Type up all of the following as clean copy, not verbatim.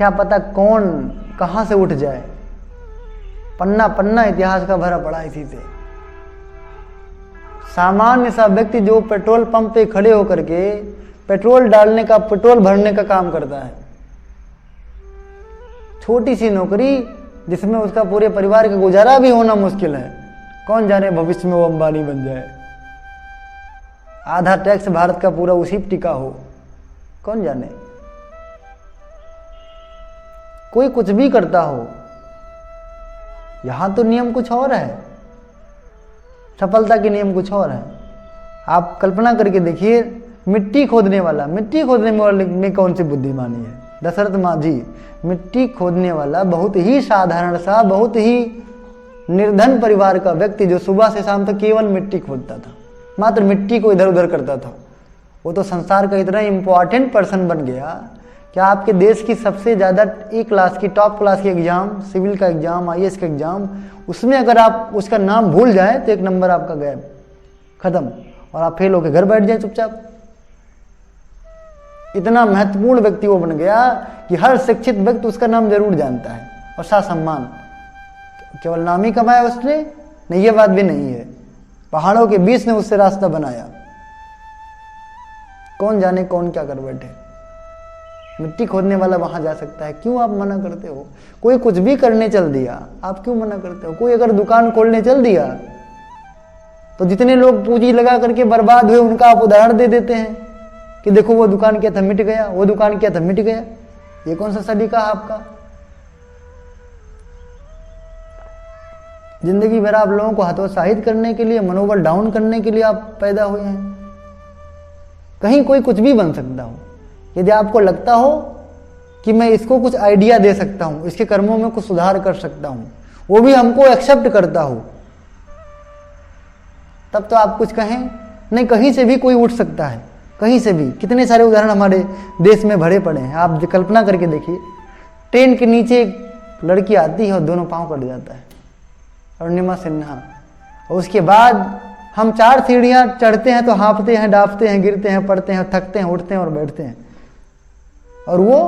क्या पता कौन कहां से उठ जाए। पन्ना पन्ना इतिहास का भरा पड़ा इसी से। सामान्य सा व्यक्ति जो पेट्रोल पंप पे खड़े होकर के पेट्रोल डालने का, पेट्रोल भरने का काम करता है, छोटी सी नौकरी जिसमें उसका पूरे परिवार का गुजारा भी होना मुश्किल है। कौन जाने भविष्य में वो अंबानी बन जाए, आधा टैक्स भारत का पूरा उसी पर टिका हो, कौन जाने। कोई कुछ भी करता हो, यहां तो नियम कुछ और है, सफलता के नियम कुछ और है। आप कल्पना करके देखिए, मिट्टी खोदने वाला में कौन सी बुद्धिमानी है। दशरथ माझी, मिट्टी खोदने वाला, बहुत ही साधारण सा, बहुत ही निर्धन परिवार का व्यक्ति जो सुबह से शाम तक केवल मिट्टी खोदता था, मात्र मिट्टी को इधर उधर करता था, वो तो संसार का इतना इंपॉर्टेंट पर्सन बन गया कि आपके देश की सबसे ज़्यादा ए क्लास की, टॉप क्लास की एग्जाम, सिविल का एग्जाम, IAS का एग्जाम, उसमें अगर आप उसका नाम भूल जाए तो एक नंबर आपका गया, खत्म, और आप फेल होकर घर बैठ जाए चुपचाप। इतना महत्वपूर्ण व्यक्ति वो बन गया कि हर शिक्षित व्यक्ति उसका नाम जरूर जानता है, और सा सम्मान। केवल नाम ही कमाया उसने, नहीं, ये बात भी नहीं है, पहाड़ों के बीच ने उससे रास्ता बनाया। कौन जाने कौन क्या कर बैठे। मिट्टी खोदने वाला वहां जा सकता है, क्यों आप मना करते हो। कोई कुछ भी करने चल दिया, आप क्यों मना करते हो। कोई अगर दुकान खोलने चल दिया तो जितने लोग पूंजी लगा करके बर्बाद हुए उनका आप उदाहरण दे देते हैं कि देखो वो दुकान किया था मिट गया, वो दुकान किया था मिट गया। ये कौन सा सलीका है आपका। जिंदगी भर आप लोगों को हतोत्साहित करने के लिए, मनोबल डाउन करने के लिए आप पैदा हुए हैं। कहीं कोई कुछ भी बन सकता हो। यदि आपको लगता हो कि मैं इसको कुछ आइडिया दे सकता हूं, इसके कर्मों में कुछ सुधार कर सकता हूं, वो भी हमको एक्सेप्ट करता हो, तब तो आप कुछ कहें नहीं। कहीं से भी कोई उठ सकता है, कहीं से भी। कितने सारे उदाहरण हमारे देश में भरे पड़े हैं। आप कल्पना करके देखिए, ट्रेन के नीचे एक लड़की आती है और दोनों पांव कट जाता है, अरुणिमा सिन्हा, और उसके बाद हम 4 सीढ़ियां चढ़ते हैं तो हाँफते हैं, डांफते हैं, गिरते हैं, पड़ते हैं, थकते हैं, उठते हैं और बैठते हैं, और वो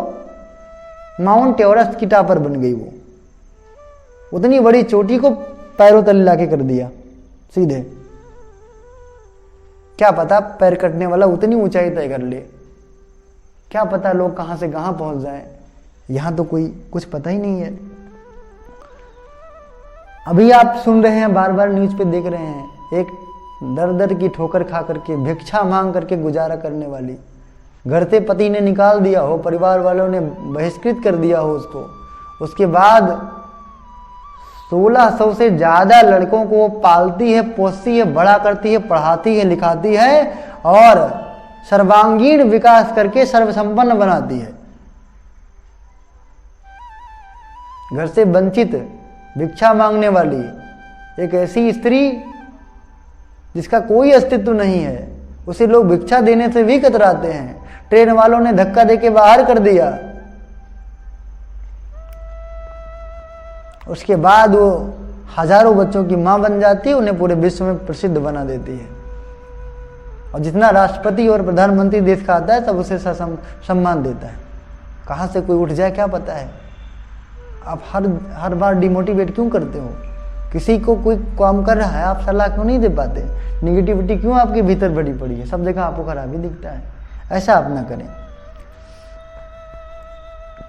माउंट एवरेस्ट की टॉपर बन गई। वो उतनी बड़ी चोटी को पैरों तले लाके कर दिया सीधे। क्या पता पैर कटने वाला उतनी ऊंचाई तय कर ले, क्या पता लोग कहां से कहां पहुंच जाएं। यहां तो कोई कुछ पता ही नहीं है। अभी आप सुन रहे हैं, बार बार न्यूज पे देख रहे हैं, एक दर दर की ठोकर खा करके, भिक्षा मांग करके गुजारा करने वाली, घर से पति ने निकाल दिया हो, परिवार वालों ने बहिष्कृत कर दिया हो उसको, उसके बाद 1600 से ज्यादा लड़कों को वो पालती है, पोसती है, बड़ा करती है, पढ़ाती है, लिखाती है और सर्वांगीण विकास करके सर्वसंपन्न बनाती है। घर से वंचित, भिक्षा मांगने वाली एक ऐसी स्त्री जिसका कोई अस्तित्व नहीं है, उसे लोग भिक्षा देने से भी कतराते हैं। ट्रेन वालों ने धक्का देके बाहर कर दिया, उसके बाद वो हजारों बच्चों की मां बन जाती है, उन्हें पूरे विश्व में प्रसिद्ध बना देती है। और जितना राष्ट्रपति और प्रधानमंत्री देश का आता है सब उसे सम्मान देता है। कहां से कोई उठ जाए क्या पता है। आप हर बार डिमोटिवेट क्यों करते हो। किसी को कोई काम कर रहा है, आप सलाह क्यों नहीं दे पाते। निगेटिविटी क्यों आपके भीतर भरी पड़ी है, सब जगह आपको खराबी दिखता है। ऐसा आप ना करें।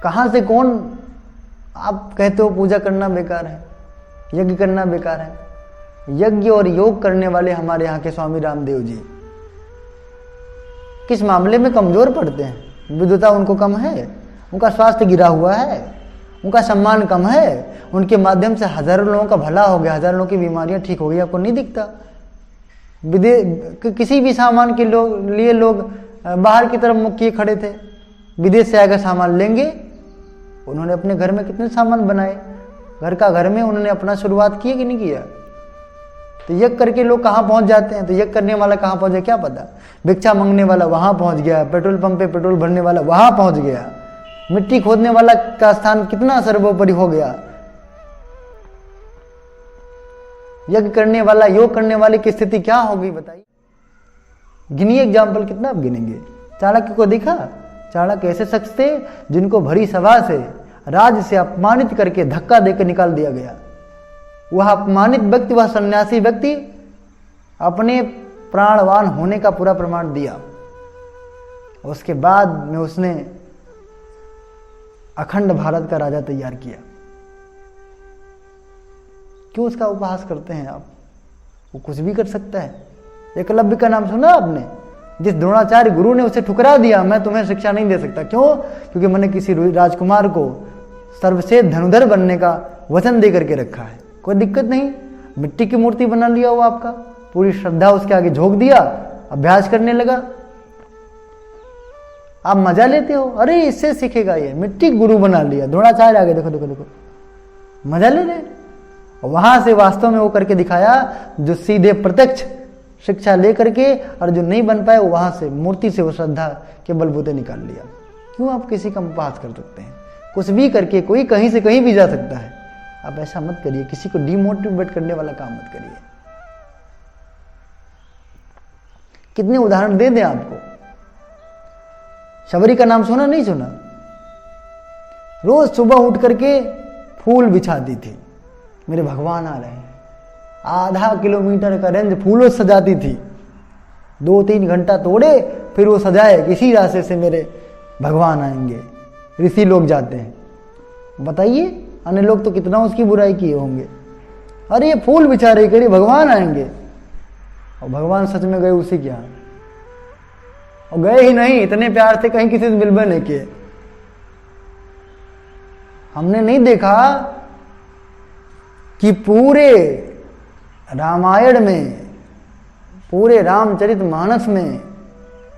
कहां से कौन, आप कहते हो पूजा करना बेकार है, यज्ञ करना बेकार है। यज्ञ और योग करने वाले हमारे यहाँ के स्वामी रामदेव जी किस मामले में कमजोर पड़ते हैं। विद्वता उनको कम है, उनका स्वास्थ्य गिरा हुआ है, उनका सम्मान कम है, उनके माध्यम से हजारों लोगों का भला हो गया, हजारों लोगों की बीमारियां ठीक हो गई, आपको नहीं दिखता। किसी भी सामान के लिए लोग बाहर की तरफ मुख किए खड़े थे। विदेश से आकर सामान लेंगे, उन्होंने अपने घर में कितने सामान बनाए, घर का घर में उन्होंने अपना शुरुआत की कि नहीं किया। तो यज्ञ करके लोग कहाँ पहुंच जाते हैं, तो यज्ञ करने वाला कहाँ पहुंचे क्या पता। भिक्षा मांगने वाला वहां पहुंच गया, पेट्रोल पंप पे पेट्रोल भरने वाला वहां पहुंच गया, मिट्टी खोदने वाला का स्थान कितना सर्वोपरि हो गया। यज्ञ करने वाला, योग करने वाले की स्थिति क्या होगी बताइए। गिनिए एग्जाम्पल, कितना आप गिनेंगे। चाणक्य को देखा, चाणक्य ऐसे शख्स थे जिनको भरी सभा से राज से अपमानित करके धक्का देकर निकाल दिया गया। वह अपमानित व्यक्ति, वह सन्यासी व्यक्ति अपने प्राणवान होने का पूरा प्रमाण दिया। उसके बाद में उसने अखंड भारत का राजा तैयार किया। क्यों उसका उपहास करते हैं आप? वो कुछ भी कर सकता है। एकलव्य का नाम सुना आपने? जिस द्रोणाचार्य गुरु ने उसे ठुकरा दिया, मैं तुम्हें शिक्षा नहीं दे सकता। क्यों? क्योंकि मैंने किसी राजकुमार को सर्वश्रेष्ठ धनुधर बनने का वचन दे करके रखा है। कोई दिक्कत नहीं, मिट्टी की मूर्ति बना लिया वो आपका, पूरी श्रद्धा उसके आगे झोंक दिया, अभ्यास करने लगा। आप मजा लेते हो, अरे इससे सीखेगा ये, मिट्टी गुरु बना लिया, द्रोणाचार्य आगे देखो देखो देखो, मजा ले रहे। वहां से वास्तव में वो करके दिखाया, जो सीधे प्रत्यक्ष शिक्षा लेकर के और जो नहीं बन पाए, वहां से मूर्ति से वो श्रद्धा के बलबूते निकाल लिया। क्यों आप किसी का उपहास कर सकते हैं? कुछ भी करके कोई कहीं से कहीं भी जा सकता है। आप ऐसा मत करिए, किसी को डिमोटिवेट करने वाला काम मत करिए। कितने उदाहरण दे दें आपको। शबरी का नाम सुना नहीं सुना? रोज सुबह उठ करके फूल बिछाती थी, मेरे भगवान आ रहे हैं। आधा किलोमीटर का रेंज फूलों से सजाती थी, 2-3 घंटा तोड़े फिर वो सजाए, किसी रास्ते से मेरे भगवान आएंगे। ऋषि लोग जाते हैं, बताइए अन्य लोग तो कितना उसकी बुराई किए होंगे। अरे ये फूल बिछा रही, करिए भगवान आएंगे। और भगवान सच में गए उसी के यहाँ, और गए ही नहीं, इतने प्यार से कहीं किसी से मिलबे नहीं किए। हमने नहीं देखा कि पूरे रामायण में, पूरे रामचरितमानस में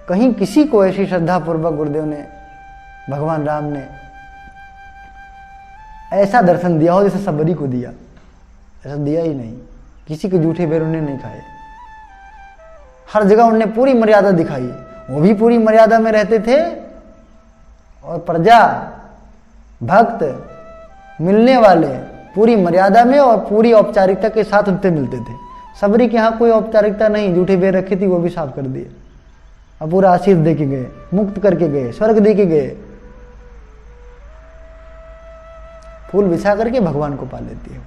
कहीं किसी को ऐसी श्रद्धा पूर्वक गुरुदेव ने, भगवान राम ने ऐसा दर्शन दिया हो जैसे शबरी को दिया। ऐसा दिया ही नहीं। किसी के जूठे बेर उन्हें नहीं खाए। हर जगह उन्होंने पूरी मर्यादा दिखाई, वो भी पूरी मर्यादा में रहते थे, और प्रजा भक्त मिलने वाले पूरी मर्यादा में और पूरी औपचारिकता के साथ उनसे मिलते थे। शबरी के यहाँ कोई औपचारिकता नहीं, जूठे बेर रखी थी वो भी साफ कर दिए, और पूरा आशीष दे के गए, मुक्त करके गए, स्वर्ग दे के गए। फूल बिछा करके भगवान को पा लेती हो।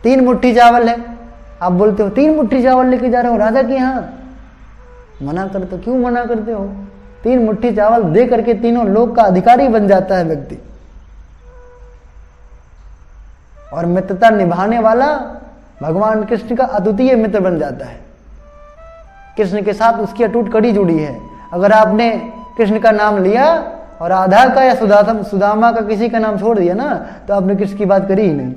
3 मुट्ठी चावल है, आप बोलते हो 3 मुट्ठी चावल लेके जा रहे हो राजा के यहाँ, मना करते हो। क्यों मना करते हो? 3 मुट्ठी चावल दे करके तीनों लोक का अधिकारी बन जाता है व्यक्ति, और मित्रता निभाने वाला भगवान कृष्ण का अद्वितीय मित्र बन जाता है। कृष्ण के साथ उसकी अटूट कड़ी जुड़ी है। अगर आपने कृष्ण का नाम लिया और आधा का या सुदामा का किसी का नाम छोड़ दिया ना, तो आपने कृष्ण की बात करी ही नहीं।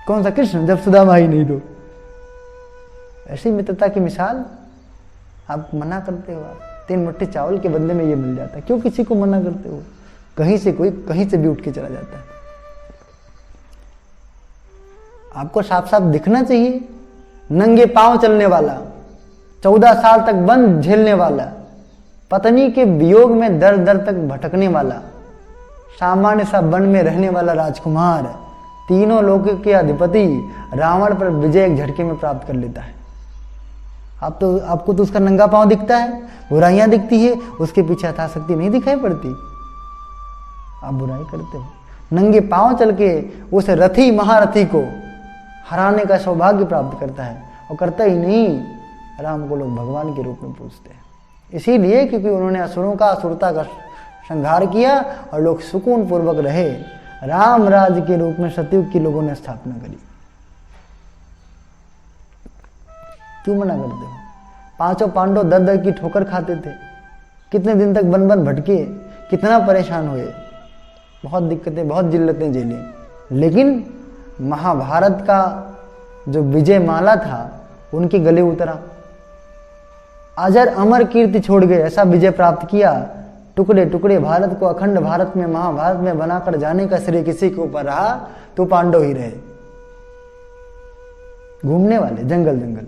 कौन सा कृष्ण जब सुदामा ही नहीं? तो ऐसी मित्रता की मिसाल आप मना करते हो। आप 3 मुट्ठी चावल के बदले में ये मिल जाता है, क्यों किसी को मना करते हो? कहीं से कोई कहीं से भी उठ के चला जाता है। आपको साफ साफ दिखना चाहिए। नंगे पांव चलने वाला, 14 साल तक बंद झेलने वाला, पत्नी के वियोग में दर दर तक भटकने वाला, सामान्य सा वन में रहने वाला राजकुमार, तीनों लोकों के अधिपति रावण पर विजय एक झटके में प्राप्त कर लेता है। आपको तो उसका नंगा पांव दिखता है, बुराइयां दिखती है, उसके पीछे यथाशक्ति नहीं दिखाई पड़ती। आप बुराई करते हो। नंगे पांव चल के उस रथी महारथी को हराने का सौभाग्य प्राप्त करता है, और करता ही नहीं, राम को लोग भगवान के रूप में पूजते हैं। इसीलिए क्योंकि उन्होंने असुरों का, असुरता का संहार किया और लोग सुकून पूर्वक रहे। राम राज्य के रूप में सतयुग की लोगों ने स्थापना करी। क्यों मना करते हो? 5 पांडव दर दर की ठोकर खाते थे, कितने दिन तक बन बन भटके, कितना परेशान हुए, बहुत दिक्कतें, बहुत जिल्लतें झेली, लेकिन महाभारत का जो विजय माला था उनके गले उतरा। अजर अमर कीर्ति छोड़ गए, ऐसा विजय प्राप्त किया। टुकड़े टुकड़े भारत को अखंड भारत में, महाभारत में बनाकर जाने का श्रेय किसी के ऊपर रहा तो पांडव ही रहे। घूमने वाले जंगल जंगल,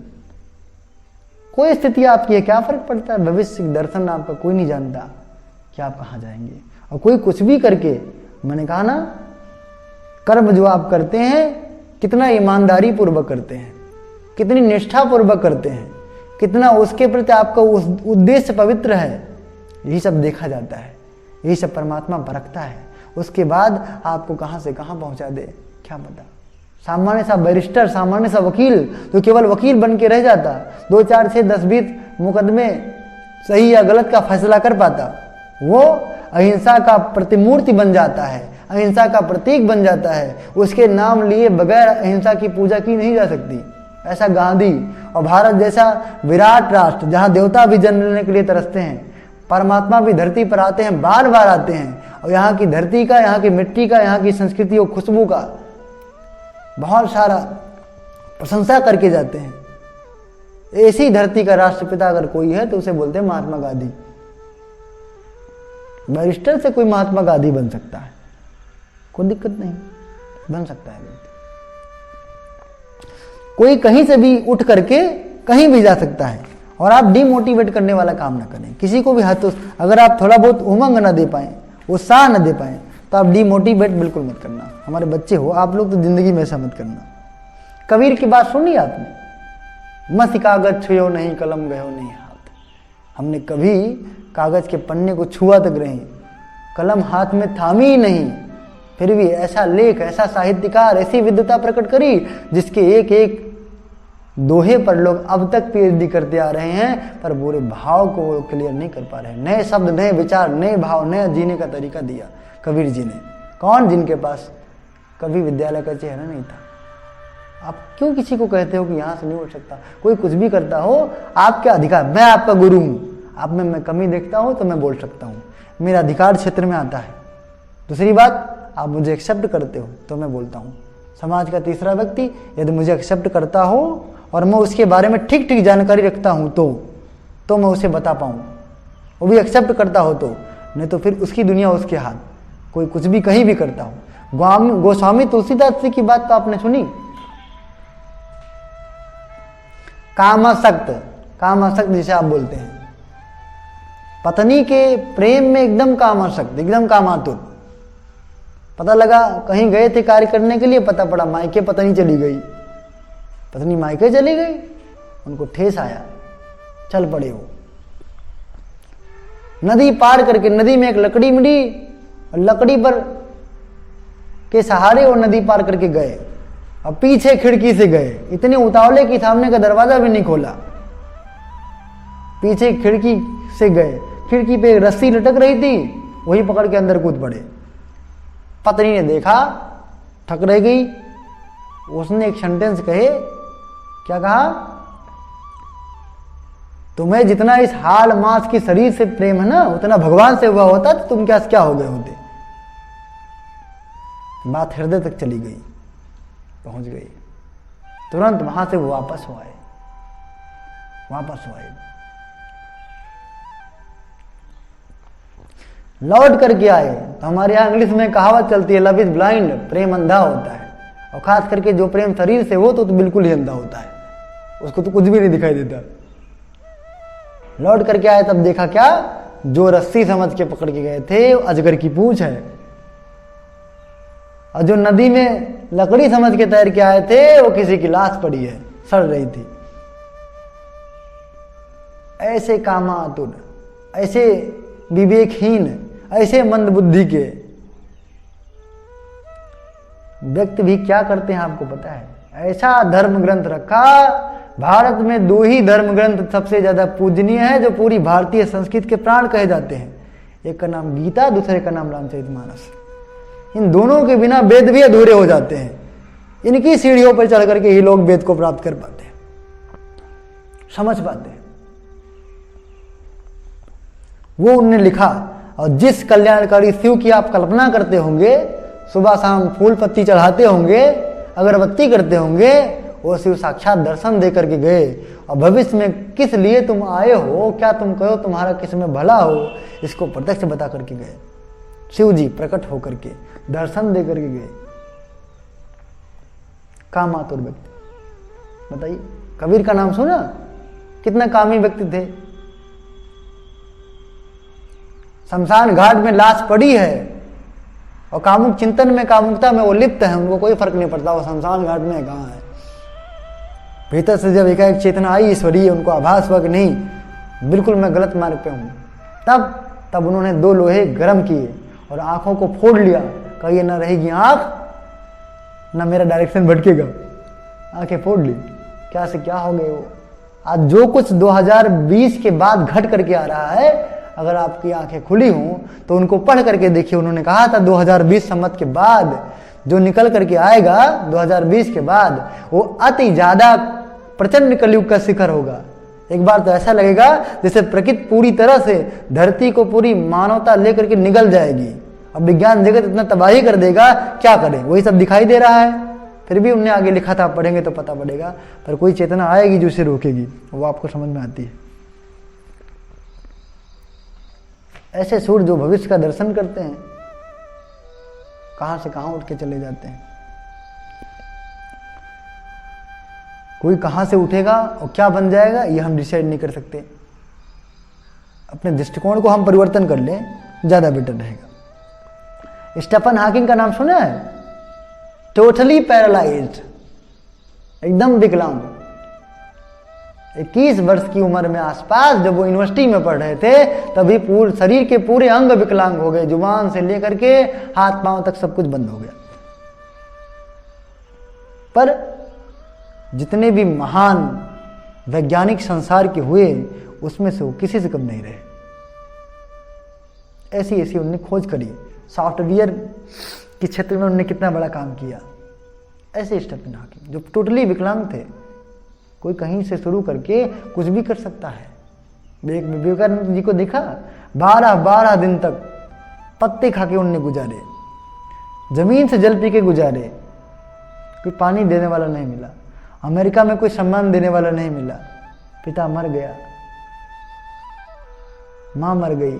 कोई स्थिति आपकी है, क्या फर्क पड़ता है? भविष्य दर्शन आपका कोई नहीं जानता कि आप कहाँ जाएंगे। और कोई कुछ भी करके, मैंने कहा ना, कर्म जो आप करते हैं कितना ईमानदारी पूर्वक करते हैं, कितनी निष्ठा पूर्वक करते हैं, कितना उसके प्रति आपका उस उद्देश्य पवित्र है, यही सब देखा जाता है। यही सब परमात्मा परखता है। उसके बाद आपको कहाँ से कहाँ पहुँचा दे क्या पता। सामान्य सा बैरिस्टर, सामान्य सा वकील तो केवल वकील बन के रह जाता, 2 4 6 10 20 मुकदमे सही या गलत का फैसला कर पाता, वो अहिंसा का प्रतिमूर्ति बन जाता है, अहिंसा का प्रतीक बन जाता है। उसके नाम लिए बगैर अहिंसा की पूजा की नहीं जा सकती। ऐसा गांधी और भारत जैसा विराट राष्ट्र जहाँ देवता भी जन्म लेने के लिए तरसते हैं, परमात्मा भी धरती पर आते हैं, बार बार आते हैं, और यहाँ की धरती का, यहाँ की मिट्टी का, यहाँ की संस्कृति और खुशबू का बहुत सारा प्रशंसा करके जाते हैं। ऐसी धरती का राष्ट्रपिता अगर कोई है तो उसे बोलते हैं महात्मा गांधी। बैरिस्टर से कोई महात्मा गांधी बन सकता है, कोई दिक्कत नहीं, बन सकता है व्यक्ति। कोई कहीं से भी उठ करके कहीं भी जा सकता है। और आप डिमोटिवेट करने वाला काम ना करें किसी को भी। अगर आप थोड़ा बहुत उमंग ना दे पाए, उत्साह न दे पाए, तो आप डिमोटिवेट बिल्कुल मत करना। हमारे बच्चे हो आप लोग तो जिंदगी में ऐसा मत करना। कबीर की बात सुनी आपने, मसी कागज छुयो नहीं कलम गयो नहीं हाथ। हमने कभी कागज के पन्ने को छुआ तक नहीं, कलम हाथ में थामी ही नहीं, फिर भी ऐसा लेख, ऐसा साहित्यकार, ऐसी विद्वता प्रकट करी जिसके एक एक दोहे पर लोग अब तक पीएचडी करते आ रहे हैं, पर पूरे भाव को वो क्लियर नहीं कर पा रहे। नए शब्द, नए विचार, नए भाव, नया जीने का तरीका दिया कबीर जी ने। कौन जिनके पास कभी विद्यालय का चेहरा नहीं था। आप क्यों किसी को कहते हो कि यहाँ से नहीं उठ सकता? कोई कुछ भी करता हो, आपका अधिकार। मैं आपका गुरु हूँ, आप में मैं कमी देखता हूँ तो मैं बोल सकता हूँ, मेरा अधिकार क्षेत्र में आता है। दूसरी बात, आप मुझे एक्सेप्ट करते हो तो मैं बोलता हूँ। समाज का तीसरा व्यक्ति यदि मुझे एक्सेप्ट करता हो और मैं उसके बारे में ठीक ठीक जानकारी रखता हूँ तो मैं उसे बता पाऊँ, वो भी एक्सेप्ट करता हो तो, नहीं तो फिर उसकी दुनिया उसके हाथ। कोई कुछ भी कहीं भी करता हो। गोस्वामी तुलसीदास जी की बात तो आपने सुनी, कामासक्त जिसे आप बोलते हैं, पत्नी के प्रेम में एकदम कामासक्त, एकदम कामातुर। पता लगा कहीं गए थे कार्य करने के लिए, पता पड़ा मायके पत्नी चली गई, पत्नी मायके चली गई, उनको ठेस आया, चल पड़े वो नदी पार करके। नदी में एक लकड़ी मिली और लकड़ी पर के सहारे वो नदी पार करके गए, और पीछे खिड़की से गए। इतने उतावले कि सामने का दरवाजा भी नहीं खोला, पीछे खिड़की से गए। खिड़की पे एक रस्सी लटक रही थी, वही पकड़ के अंदर कूद पड़े। पत्नी ने देखा, ठक रह गई। उसने एक सेंटेंस कहे, क्या कहा? तुम्हें जितना इस हाड़ मांस की शरीर से प्रेम है ना, उतना भगवान से हुआ होता तो तुम क्या हो गए होते। बात हृदय तक चली गई, पहुंच गई। तुरंत वहां से वो वापस हुए। लौट करके आए तो हमारे यहाँ इंग्लिश में कहावत चलती है, लव इज ब्लाइंड, प्रेम अंधा होता है। और खास करके जो प्रेम शरीर से हो तो बिल्कुल ही अंधा होता है, उसको तो कुछ भी नहीं दिखाई देता। लौट करके आए तब देखा क्या, जो रस्सी समझ के पकड़ के गए थे अजगर की पूंछ है, और जो नदी में लकड़ी समझ के तैर के आए थे वो किसी की लाश पड़ी है, सड़ रही थी। ऐसे कामातुर, ऐसे विवेकहीन, ऐसे मंद बुद्धि के व्यक्ति भी क्या करते हैं आपको पता है? ऐसा धर्म ग्रंथ रखा। भारत में 2 ही धर्म ग्रंथ सबसे ज्यादा पूजनीय है, जो पूरी भारतीय संस्कृति के प्राण कहे जाते हैं। एक का नाम गीता, दूसरे का नाम रामचरितमानस। इन दोनों के बिना वेद भी अधूरे हो जाते हैं। इनकी सीढ़ियों पर चढ़ करके ही लोग वेद को प्राप्त कर पाते हैं, समझ पाते हैं। वो उनने लिखा। और जिस कल्याणकारी शिव की आप कल्पना करते होंगे, सुबह शाम फूल पत्ती चढ़ाते होंगे, अगरबत्ती करते होंगे, वो शिव साक्षात दर्शन दे करके गए। और भविष्य में किस लिए तुम आए हो, क्या तुम कहो, तुम्हारा किस में भला हो, इसको प्रत्यक्ष बता करके गए। शिव जी प्रकट होकर के दर्शन दे करके गए। कामातुर व्यक्ति, बताइए। कबीर का नाम सुना? कितना कामी व्यक्ति थे। शमशान घाट में लाश पड़ी है और कामुक चिंतन में, कामुकता में वो लिप्त है, उनको कोई फर्क नहीं पड़ता वो शमशान घाट में कहाँ है। भीतर से जब एकाएक चेतना आई ईश्वरीय, उनको आभास हुआ कि नहीं बिल्कुल मैं गलत मार्ग पे हूँ, तब तब उन्होंने 2 लोहे गर्म किए और आंखों को फोड़ लिया। कहा ये ना रहेगी आंख, ना मेरा डायरेक्शन भटकेगा। आंखें फोड़ ली, क्या से क्या हो गए वो। आज जो कुछ 2020 के बाद घट करके आ रहा है, अगर आपकी आंखें खुली हों तो उनको पढ़ करके देखिए। उन्होंने कहा था 2020 सम्मत के बाद जो निकल करके आएगा 2020 के बाद, वो अति ज्यादा प्रचंड कलयुग का शिखर होगा। एक बार तो ऐसा लगेगा जैसे प्रकृति पूरी तरह से धरती को पूरी मानवता लेकर के निगल जाएगी। अब विज्ञान जगत इतना तबाही कर देगा, क्या करें, वही सब दिखाई दे रहा है। फिर भी उनने आगे लिखा था, पढ़ेंगे तो पता पड़ेगा। पर कोई चेतना आएगी जो उसे रोकेगी, वो आपको समझ में आती है। ऐसे सूर्य जो भविष्य का दर्शन करते हैं, कहां से कहां उठ के चले जाते हैं। कोई कहां से उठेगा और क्या बन जाएगा ये हम डिसाइड नहीं कर सकते। अपने दृष्टिकोण को हम परिवर्तन कर लें, ज्यादा बेटर रहेगा। स्टीफन हॉकिंग का नाम सुना है? टोटली पैरालाइज्ड, एकदम विकलांग। 21 वर्ष की उम्र में आसपास जब वो यूनिवर्सिटी में पढ़ रहे थे, तभी पूरे शरीर के पूरे अंग विकलांग हो गए। जुबान से लेकर के हाथ पांव तक सब कुछ बंद हो गया। पर जितने भी महान वैज्ञानिक संसार के हुए, उसमें से वो किसी से कम नहीं रहे। ऐसी ऐसी उन्होंने खोज करी। सॉफ्टवेयर के क्षेत्र में उन्होंने कितना बड़ा काम किया। ऐसे स्टीफन हॉकिंग जो टोटली विकलांग थे, कोई कहीं से शुरू करके कुछ भी कर सकता है। विवेकानंद जी को देखा, 12 दिन तक पत्ते खा के उनने गुजारे, जमीन से जल पी के गुजारे। कोई पानी देने वाला नहीं मिला, अमेरिका में कोई सम्मान देने वाला नहीं मिला। पिता मर गया, मां मर गई,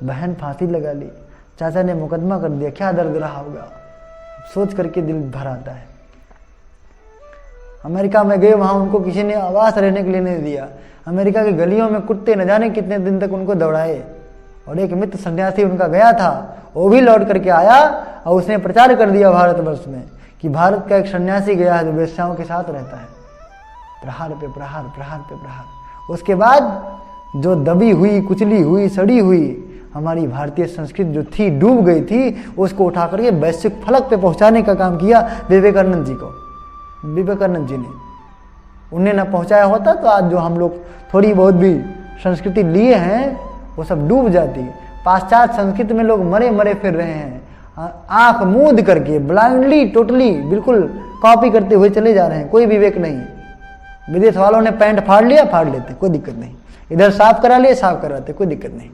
बहन फांसी लगा ली, चाचा ने मुकदमा कर दिया। क्या दर्द रहा होगा, सोच करके दिल भर आता है। अमेरिका में गए, वहां उनको किसी ने आवास रहने के लिए नहीं दिया। अमेरिका की गलियों में कुत्ते न जाने कितने दिन तक उनको दौड़ाए। और एक मित्र सन्यासी उनका गया था, वो भी लौट करके आया और उसने प्रचार कर दिया भारतवर्ष में कि भारत का एक सन्यासी गया है जो वेश्याओं के साथ रहता है। प्रहार पे प्रहार, प्रहार पे प्रहार। उसके बाद जो दबी हुई, कुचली हुई, सड़ी हुई हमारी भारतीय संस्कृति जो थी, डूब गई थी, उसको उठा करके वैश्विक फलक पे पहुंचाने का काम किया विवेकानंद जी को। विवेकानंद जी ने, उन्हें ना पहुंचाया होता तो आज जो हम लोग थोड़ी बहुत भी संस्कृति लिए हैं वो सब डूब जाती। पाश्चात्य संस्कृति में लोग मरे मरे फिर रहे हैं, आंख मूंद करके ब्लाइंडली, टोटली बिल्कुल कॉपी करते हुए चले जा रहे हैं। कोई विवेक नहीं। विदेश वालों ने पैंट फाड़ लिया, फाड़ लेते, कोई दिक्कत नहीं। इधर साफ करा लिया, साफ कराते, कोई दिक्कत नहीं।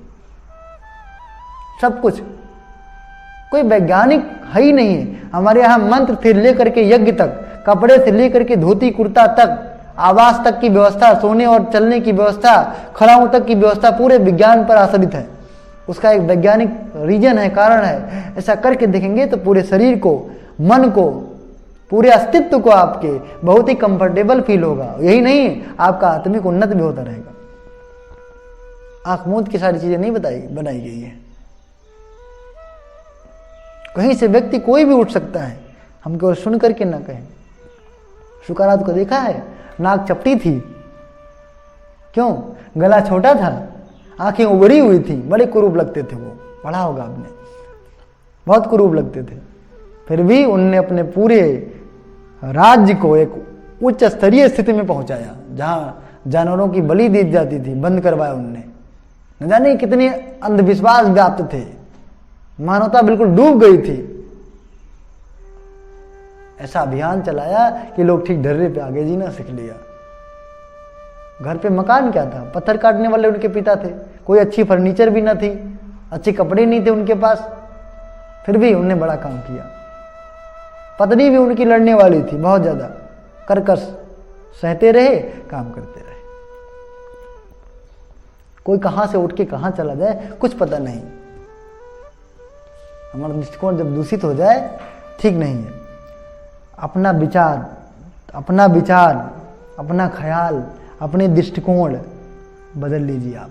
सब कुछ, कोई वैज्ञानिक है ही नहीं है। हमारे यहाँ मंत्र से लेकर के यज्ञ तक, कपड़े से लेकर के धोती कुर्ता तक, आवास तक की व्यवस्था, सोने और चलने की व्यवस्था, खड़ाऊ तक की व्यवस्था पूरे विज्ञान पर आधारित है। उसका एक वैज्ञानिक रीजन है, कारण है। ऐसा करके देखेंगे तो पूरे शरीर को, मन को, पूरे अस्तित्व को आपके बहुत ही कंफर्टेबल फील होगा। यही नहीं, आपका आत्मिक उन्नत भी होता रहेगा। आंख मूंद की सारी चीजें नहीं बनाई गई है। कहीं से व्यक्ति कोई भी उठ सकता है, हम केवल सुन करके ना कहें। शुकारात को देखा है, नाक चपटी थी, क्यों? गला छोटा था, आंखें उभरी हुई थी, बड़े कुरूप लगते थे वो। पढ़ा होगा आपने, बहुत कुरूप लगते थे। फिर भी उनने अपने पूरे राज्य को एक उच्च स्तरीय स्थिति में पहुंचाया, जहां जानवरों की बलि दी जाती थी, बंद करवाया उनने। न जाने कितने अंधविश्वास व्याप्त थे, मानवता बिल्कुल डूब गई थी। ऐसा अभियान चलाया कि लोग ठीक ढर्रे पे आगे जीना सीख लिया। घर पे मकान क्या था, पत्थर काटने वाले उनके पिता थे, कोई अच्छी फर्नीचर भी न थी, अच्छे कपड़े नहीं थे उनके पास, फिर भी उन्होंने बड़ा काम किया। पत्नी भी उनकी लड़ने वाली थी, बहुत ज्यादा कर्कश, सहते रहे, काम करते रहे। कोई कहां से उठ के कहां चला जाए कुछ पता नहीं। हमारा दृष्टिकोण जब दूषित हो जाए ठीक नहीं है। अपना विचार, अपना ख्याल, अपने दृष्टिकोण बदल लीजिए आप।